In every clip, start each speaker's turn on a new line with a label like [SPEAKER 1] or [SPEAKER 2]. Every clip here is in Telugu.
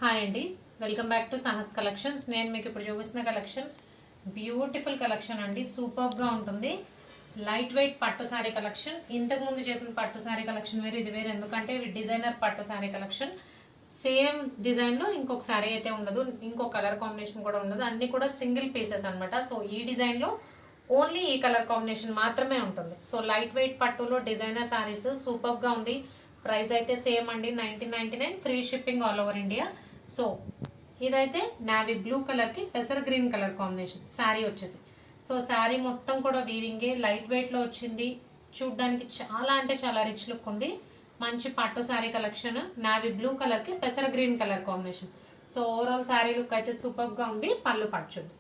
[SPEAKER 1] హాయ్ అండి, welcome back to Sahas collections. నేను మీకు ఇప్పుడు చూపిస్తున్న కలెక్షన్ బ్యూటిఫుల్ కలెక్షన్ అండి. సూపర్గా ఉంటుంది. లైట్ వెయిట్ పట్టు శారీ కలెక్షన్. ఇంతకు ముందు చేసిన పట్టు శారీ కలెక్షన్ వేరు, ఇది వేరు. ఎందుకంటే ఇవి డిజైనర్ పట్టు శారీ కలెక్షన్. సేమ్ డిజైన్లో ఇంకొక శారీ అయితే ఉండదు, ఇంకో కలర్ కాంబినేషన్ కూడా ఉండదు. అన్నీ కూడా సింగిల్ పీసెస్ అనమాట. సో ఈ డిజైన్లో ఓన్లీ ఈ కలర్ కాంబినేషన్ మాత్రమే ఉంటుంది. సో లైట్ వెయిట్ పట్టులో డిజైనర్ శారీస్ సూపర్గా ఉంది. ప్రైస్ అయితే సేమ్ అండి, 1999, free shipping all over India. So ఇదైతే నావీ బ్లూ కలర్కి పెసర గ్రీన్ కలర్ కాంబినేషన్ శారీ వచ్చేసి. సో శారీ మొత్తం కూడా వీవింగే, లైట్ వెయిట్లో వచ్చింది. చూడ్డానికి చాలా అంటే చాలా రిచ్ లుక్ ఉంది. మంచి పట్టు శారీ కలెక్షన్. నావీ బ్లూ కలర్కి పెసర green colour combination. So overall sari look అయితే సూపర్గా ఉంది. పళ్ళు పట్టుచుంది.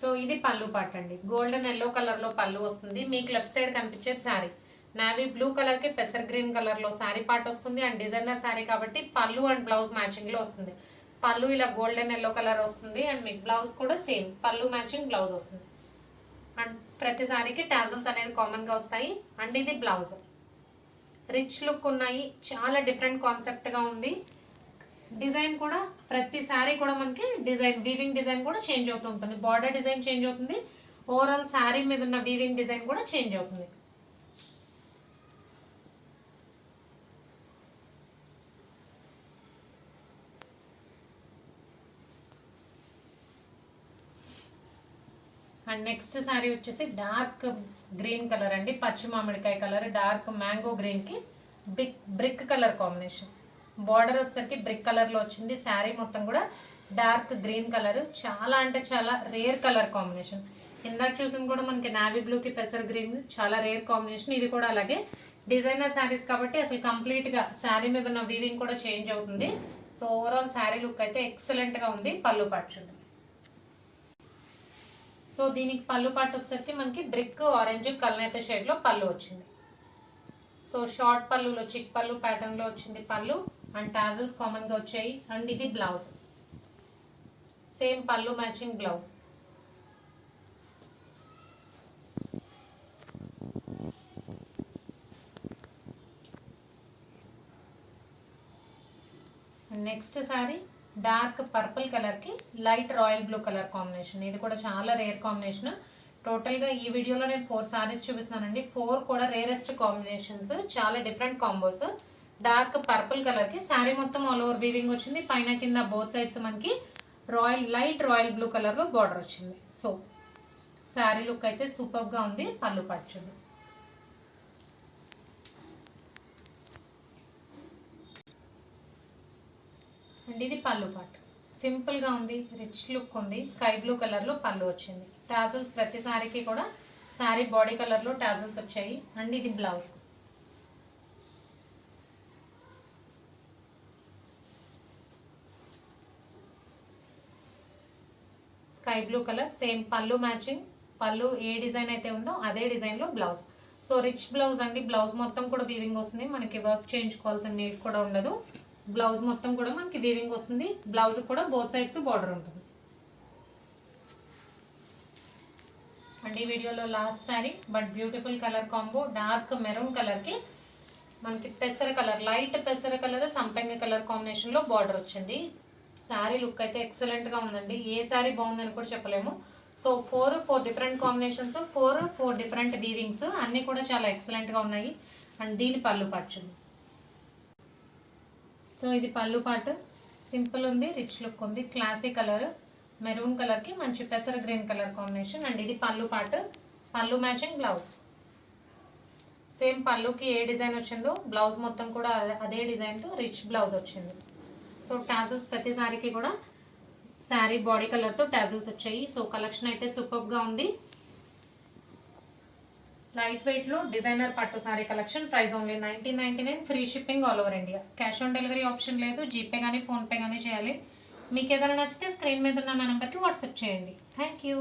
[SPEAKER 1] సో ఇది పళ్ళు పాట అండి. గోల్డెన్ ఎల్లో కలర్లో పళ్ళు వస్తుంది. మీకు లెఫ్ట్ సైడ్ కనిపించేది శారీ. నావీ బ్లూ కలర్ కి పెసర్ గ్రీన్ కలర్ లో శారీ పార్ట్ వస్తుంది. అండ్ డిజైనర్ శారీ కాబట్టి పళ్ళు అండ్ బ్లౌజ్ మ్యాచింగ్ లో వస్తుంది. పళ్ళు ఇలా గోల్డెన్ ఎల్లో కలర్ వస్తుంది. అండ్ మీకు బ్లౌజ్ కూడా సేమ్ పళ్ళు మ్యాచింగ్ బ్లౌజ్ వస్తుంది. అండ్ ప్రతి శారీకి టాజల్స్ అనేది కామన్ గా వస్తాయి. అండ్ ఇది బ్లౌజ్. రిచ్ లుక్ ఉన్నాయి. చాలా డిఫరెంట్ కాన్సెప్ట్ గా ఉంది. డిజైన్ కూడా ప్రతి శారీ కూడా మనకి డిజైన్ వీవింగ్ డిజైన్ కూడా చేంజ్ అవుతూ ఉంటుంది. బార్డర్ డిజైన్ చేంజ్ అవుతుంది. ఓవరాల్ శారీ మీద ఉన్న వీవింగ్ డిజైన్ కూడా చేంజ్ అవుతుంది. అండ్ నెక్స్ట్ శారీ వచ్చేసి డార్క్ గ్రీన్ కలర్ అండి. పచ్చి మామిడికాయ కలర్, డార్క్ మ్యాంగో గ్రీన్ కి బ్రిక్ కలర్ కాంబినేషన్. బార్డర్ వచ్చేసరికి బ్రిక్ కలర్ లో వచ్చింది. శారీ మొత్తం కూడా డార్క్ గ్రీన్ కలర్. చాలా అంటే చాలా రేర్ కలర్ కాంబినేషన్. ఇందాక చూసిన కూడా మనకి నావీ బ్లూ కి పెసర్ గ్రీన్ చాలా రేర్ కాంబినేషన్. ఇది కూడా అలాగే డిజైనర్ శారీస్ కాబట్టి అసలు కంప్లీట్ గా శారీ మీద ఉన్న వీవింగ్ కూడా చేంజ్ అవుతుంది. సో ఓవరాల్ శారీ లుక్ అయితే ఎక్సలెంట్ గా ఉంది. పళ్ళు పట్టు. సో దీనికి పళ్ళు పాటు వచ్చేసరికి మనకి బ్రిక్ ఆరెంజ్ కల్నేత షేడ్ లో పళ్ళు వచ్చింది. సో షార్ట్ పళ్ళులో చిక్ పళ్ళు ప్యాటర్న్ లో వచ్చింది పళ్ళు. అండ్ టాజల్స్ కామన్ గా వచ్చాయి. అండ్ ఇది బ్లౌజ్, సేమ్ పళ్ళు matching blouse. Next sari dark purple colour కి light royal blue colour combination. ఇది కూడా చాలా రేర్ కాంబినేషన్. టోటల్ గా ఈ వీడియోలో నేను 4 సారీస్ చూపిస్తున్నానండి. 4 కూడా రేరెస్ట్ కాంబినేషన్స్, చాలా different combos. Dark purple colour కి శారీ మొత్తం ఆల్ ఓవర్ వీవింగ్ వచ్చింది. పైన కింద బోత్ సైడ్స్ మనకి లైట్ రాయల్ బ్లూ కలర్ లో బార్డర్ వచ్చింది. సో శారీ లుక్ అయితే సూపర్ గా ఉంది. పళ్ళు పట్టింది. అండ్ ఇది పళ్ళు పార్ట్. సింపుల్ గా ఉంది, రిచ్ లుక్ ఉంది. స్కై బ్లూ కలర్ లో పళ్ళు వచ్చింది. టాజల్స్ ప్రతి శారీకి కూడా శారీ బాడీ కలర్ లో టాజల్స్ వచ్చాయి. అండ్ ఇది blouse. Sky blue colour same పళ్ళు మ్యాచింగ్. పళ్ళు ఏ డిజైన్ అయితే ఉందో అదే డిజైన్ లో బ్లౌజ్. సో రిచ్ బ్లౌజ్ అండి. బ్లౌజ్ మొత్తం కూడా వీవింగ్ వస్తుంది. మనకి వర్క్ చేయించుకోవాల్సిన నీడ్ కూడా ఉండదు. బ్లౌజ్ మొత్తం కూడా మనకి వీవింగ్ వస్తుంది. బ్లౌజ్ కూడా బోత్ సైడ్స్ బార్డర్ ఉంటుంది. అండ్ ఈ వీడియోలో last sari but beautiful colour combo. Dark maroon colour కి మనకి పెసర కలర్, లైట్ పెసర కలర్ సంపెంగ కలర్ కాంబినేషన్ లో బార్డర్ వచ్చింది. శారీ లుక్ అయితే ఎక్సలెంట్ గా ఉందండి. ఏ శారీ బాగుందని కూడా చెప్పలేము. సో 4 డిఫరెంట్ కాంబినేషన్స్, 4 డిఫరెంట్ వీవింగ్స్ అన్ని కూడా చాలా ఎక్సలెంట్ గా ఉన్నాయి. అండ్ దీని పళ్ళు పట్టింది. సో ఇది పళ్ళు పాటు సింపుల్ ఉంది, రిచ్ లుక్ ఉంది. క్లాసీ కలర్ మెరూన్ కలర్ కి మంచి పెసర గ్రీన్ కలర్ కాంబినేషన్. అండ్ ఇది పళ్ళు పాటు, పళ్ళు మ్యాచింగ్ బ్లౌజ్. సేమ్ పళ్ళుకి ఏ డిజైన్ వచ్చిందో బ్లౌజ్ మొత్తం కూడా అదే డిజైన్ తో రిచ్ బ్లౌజ్ వచ్చింది. సో టాజల్స్ ప్రతి శారీకి కూడా శారీ బాడీ కలర్ తో టాజల్స్ వచ్చాయి. సో కలెక్షన్ అయితే సూపర్ గా ఉంది. లైట్ వెయిట్ లో డిజైనర్ పట్టు sorry collection. Price only 1999, free shipping all over India. Cash on delivery option లేదు. జీపే కానీ ఫోన్పే కానీ చేయాలి. మీకు ఏదైనా నచ్చితే స్క్రీన్ మీద ఉన్న నా నెంబర్కి వాట్సాప్ చేయండి. Thank you.